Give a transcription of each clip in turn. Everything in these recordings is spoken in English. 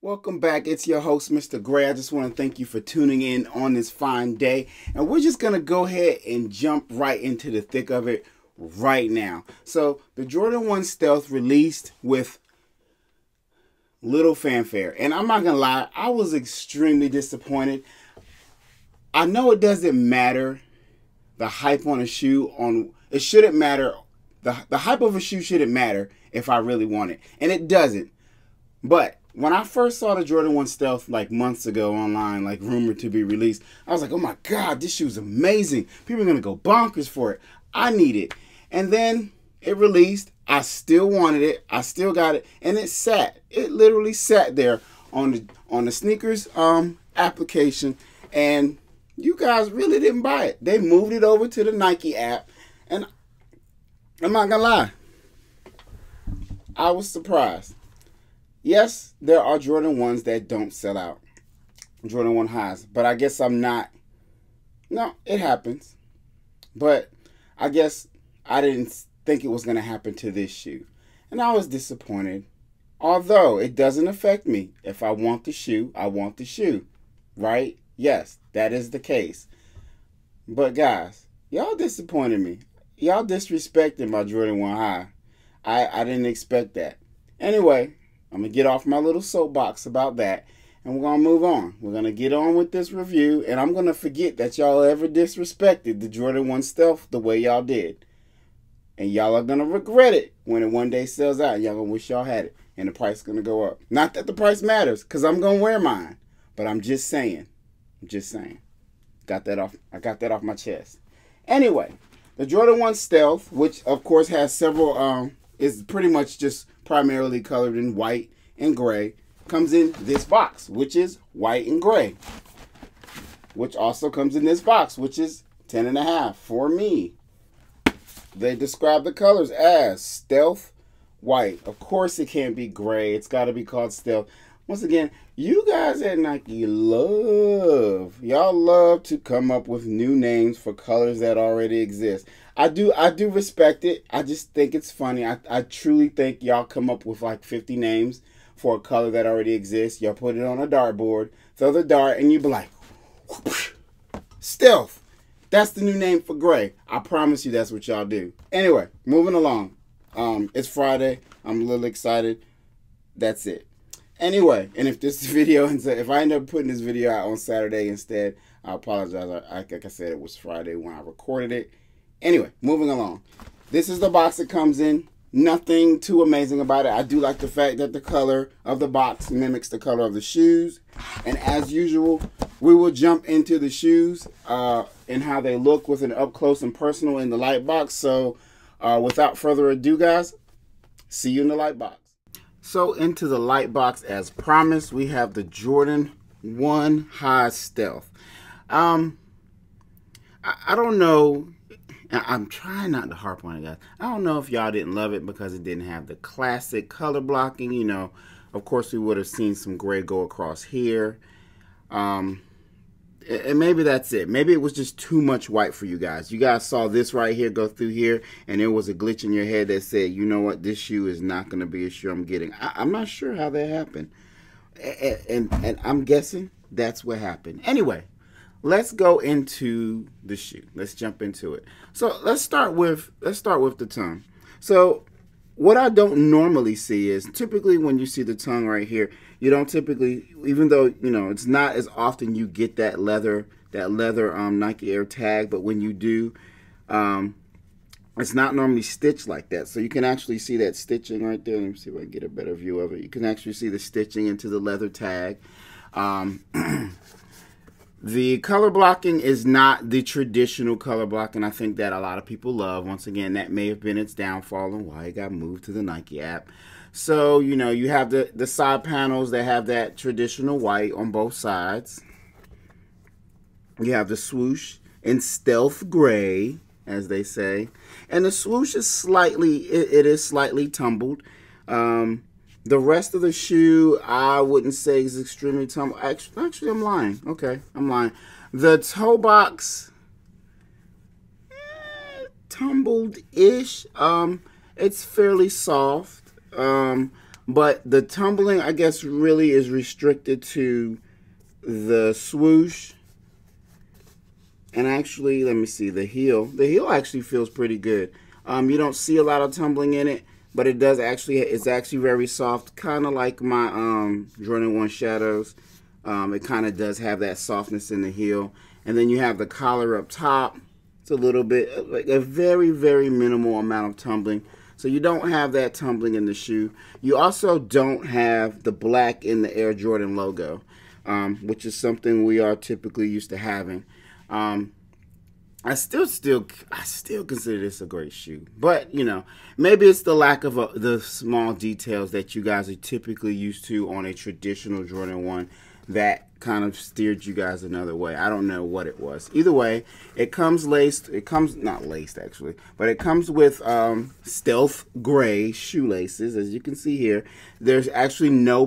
Welcome back. It's your host, Mr. Gray. I just want to thank you for tuning in on this fine day. And we're just going to go ahead and jump right into the thick of it right now. So the Jordan 1 Stealth released with little fanfare. And I'm not going to lie, I was extremely disappointed. I know it doesn't matter. The hype on a shoe, it shouldn't matter. The hype of a shoe shouldn't matter if I really want it. And it doesn't. But when I first saw the Jordan 1 Stealth like months ago online, like rumored to be released, I was like, oh my God, this shoe's amazing. People are going to go bonkers for it. I need it. And then it released. I still wanted it. I still got it. And it sat. It literally sat there on the sneakers application. And you guys really didn't buy it. They moved it over to the Nike app. And I'm not going to lie, I was surprised. Yes, there are Jordan 1s that don't sell out. Jordan 1 highs. But I guess I'm not. No, it happens. But I guess I didn't think it was going to happen to this shoe. And I was disappointed. Although it doesn't affect me. If I want the shoe, I want the shoe. Right? Yes, that is the case. But guys, y'all disappointed me. Y'all disrespected my Jordan 1 high. I didn't expect that. Anyway, I'm going to get off my little soapbox about that, and we're going to move on. We're going to get on with this review, and I'm going to forget that y'all ever disrespected the Jordan 1 Stealth the way y'all did. And y'all are going to regret it when it one day sells out. Y'all going to wish y'all had it, and the price is going to go up. Not that the price matters, because I'm going to wear mine, but I'm just saying. I'm just saying. Got that off. I got that off my chest. Anyway, the Jordan 1 Stealth, which of course has several, is pretty much just primarily colored in white and gray, comes in this box, which is white and gray, which also comes in this box, which is 10.5 for me. They describe the colors as stealth white. Of course it can't be gray. It's got to be called stealth. Once again, you guys at Nike y'all love to come up with new names for colors that already exist. I do respect it. I just think it's funny. I truly think y'all come up with like 50 names for a color that already exists. Y'all put it on a dartboard, throw the dart, and you be like, whoosh, stealth. That's the new name for gray. I promise you that's what y'all do. Anyway, moving along. It's Friday. I'm a little excited. That's it. Anyway, and if this video, if I end up putting this video out on Saturday instead, I apologize. Like I said, it was Friday when I recorded it. Anyway, moving along. This is the box it comes in. Nothing too amazing about it. I do like the fact that the color of the box mimics the color of the shoes. And as usual, we will jump into the shoes and how they look with an up close and personal in the light box. So without further ado, guys, see you in the light box. So into the light box, as promised, we have the Jordan 1 High Stealth. I don't know. I'm trying not to harp on it, guys. I don't know if y'all didn't love it because it didn't have the classic color blocking. You know, of course, we would have seen some gray go across here. And maybe that's it. Maybe it was just too much white for you guys. You guys saw this right here go through here, and there was a glitch in your head that said, you know what, this shoe is not going to be a shoe I'm getting. I'm not sure how that happened. And I'm guessing that's what happened. Anyway, let's go into the shoe. Let's jump into it. So let's start with the tongue. So what I don't normally see is typically when you see the tongue right here, you don't typically, even though, you know, it's not as often you get that leather Nike Air tag, but when you do, it's not normally stitched like that. So you can actually see that stitching right there. Let me see if I can get a better view of it. You can actually see the stitching into the leather tag. The color blocking is not the traditional color blocking I think that a lot of people love. Once again, that may have been its downfall and why it got moved to the Nike app. So, you know, you have the side panels that have that traditional white on both sides. You have the swoosh in stealth gray, as they say. And the swoosh is slightly, it is slightly tumbled. The rest of the shoe, I wouldn't say is extremely tumbled. Actually, I'm lying. Okay, I'm lying. The toe box, tumbled-ish. It's fairly soft. But the tumbling, I guess, really is restricted to the swoosh. And actually, let me see, the heel. The heel actually feels pretty good. You don't see a lot of tumbling in it, but it does actually, it's actually very soft, kind of like my Jordan 1 Shadows. It kind of does have that softness in the heel. And then you have the collar up top. It's a little bit, like a very, very minimal amount of tumbling. So you don't have that tumbling in the shoe. You also don't have the black in the Air Jordan logo, which is something we are typically used to having. I still consider this a great shoe, but you know, maybe it's the lack of the small details that you guys are typically used to on a traditional Jordan 1 that kind of steered you guys another way. I don't know what it was. Either way, it comes laced. It comes not laced actually, but it comes with stealth gray shoelaces, as you can see here. There's actually no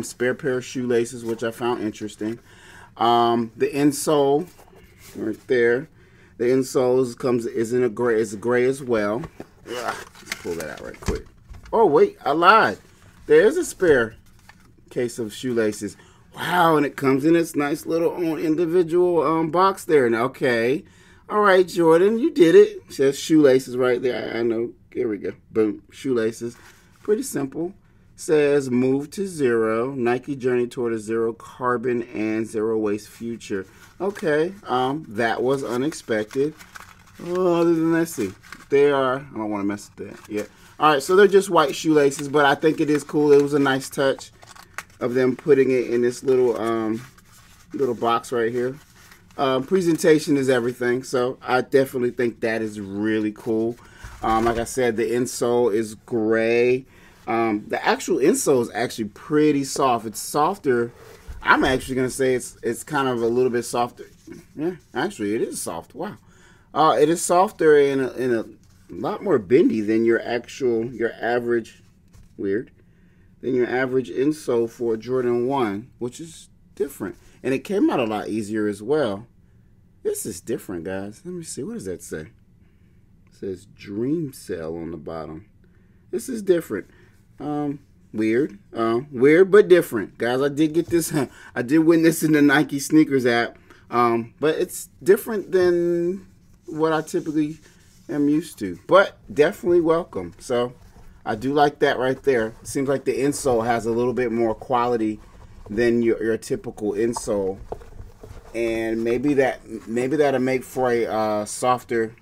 spare pair of shoelaces, which I found interesting. The insole right there, the insole is in a gray. It's gray as well. Ugh, let's pull that out right quick. Oh wait, I lied. There is a spare case of shoelaces. Wow, and it comes in this nice little own individual box there. Now, okay, all right, Jordan, you did it. It says shoelaces right there. I know. Here we go. Boom, shoelaces. Pretty simple. Says move to zero, Nike journey toward a zero carbon and zero waste future. Okay, that was unexpected. Oh, other than, let's see, they are, I don't want to mess with that. Yeah. All right, so they're just white shoelaces, but I think it is cool. It was a nice touch of them putting it in this little little box right here. Presentation is everything, so I definitely think that is really cool. Like I said, the insole is gray. The actual insole is actually pretty soft. It's softer. I'm actually gonna say it's kind of a little bit softer. Yeah, actually, it is soft. Wow. It is softer and a lot more bendy than your average insole for a Jordan 1, which is different. And it came out a lot easier as well. This is different, guys. Let me see. What does that say? It says Dream Cell on the bottom. This is different. Weird but different, guys. I did get this. I did win this in the Nike sneakers app, but it's different than what I typically am used to, but definitely welcome. So I do like that right there. It seems like the insole has a little bit more quality than your typical insole, and maybe that'll make for a softer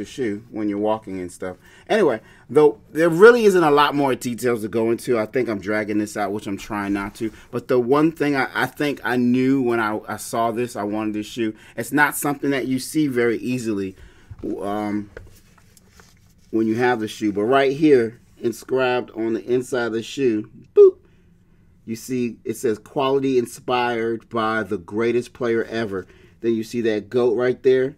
shoe when you're walking and stuff. Anyway, though there really isn't a lot more details to go into. I think I'm dragging this out, which I'm trying not to. But the one thing I think I knew when I saw this, I wanted this shoe. It's not something that you see very easily when you have the shoe. But right here, inscribed on the inside of the shoe, boop, you see it says quality inspired by the greatest player ever. Then you see that GOAT right there.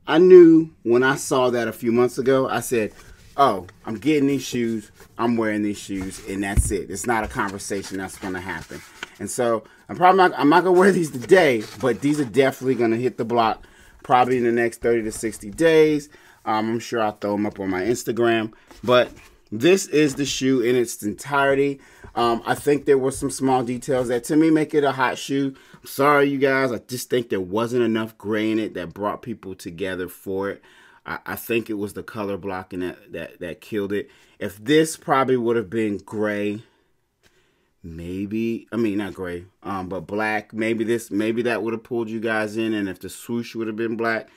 I knew when I saw that a few months ago, I said, oh, I'm getting these shoes, I'm wearing these shoes, and that's it. It's not a conversation that's going to happen. And so I'm not going to wear these today, but these are definitely going to hit the block probably in the next 30 to 60 days. I'm sure I'll throw them up on my Instagram. But this is the shoe in its entirety. I think there were some small details that to me make it a hot shoe. I'm sorry, you guys. I just think there wasn't enough gray in it that brought people together for it. I think it was the color blocking that killed it. If this probably would have been gray, maybe, I mean not gray, but black, maybe that would have pulled you guys in. And if the swoosh would have been black,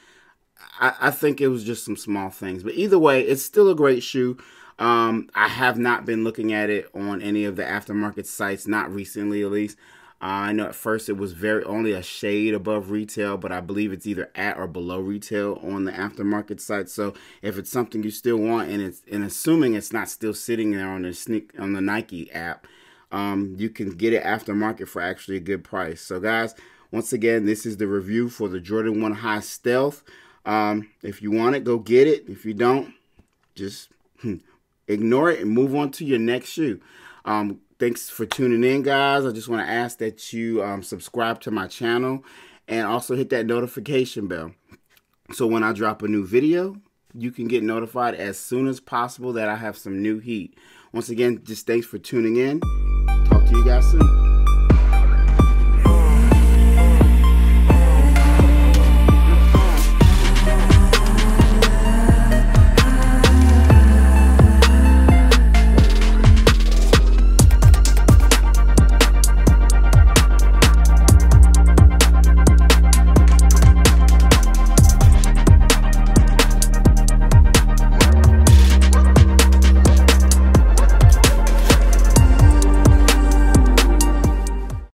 I think it was just some small things. But either way, it's still a great shoe. I have not been looking at it on any of the aftermarket sites, not recently at least. I know at first it was only a shade above retail, but I believe it's either at or below retail on the aftermarket site. So if it's something you still want, and assuming it's not still sitting there on the Nike app, you can get it aftermarket for actually a good price. So guys, once again, this is the review for the Jordan 1 High Stealth. If you want it, go get it. If you don't, just ignore it and move on to your next shoe. Thanks for tuning in, guys. I just want to ask that you subscribe to my channel and also hit that notification bell. So when I drop a new video, you can get notified as soon as possible that I have some new heat. Once again, just thanks for tuning in. Talk to you guys soon.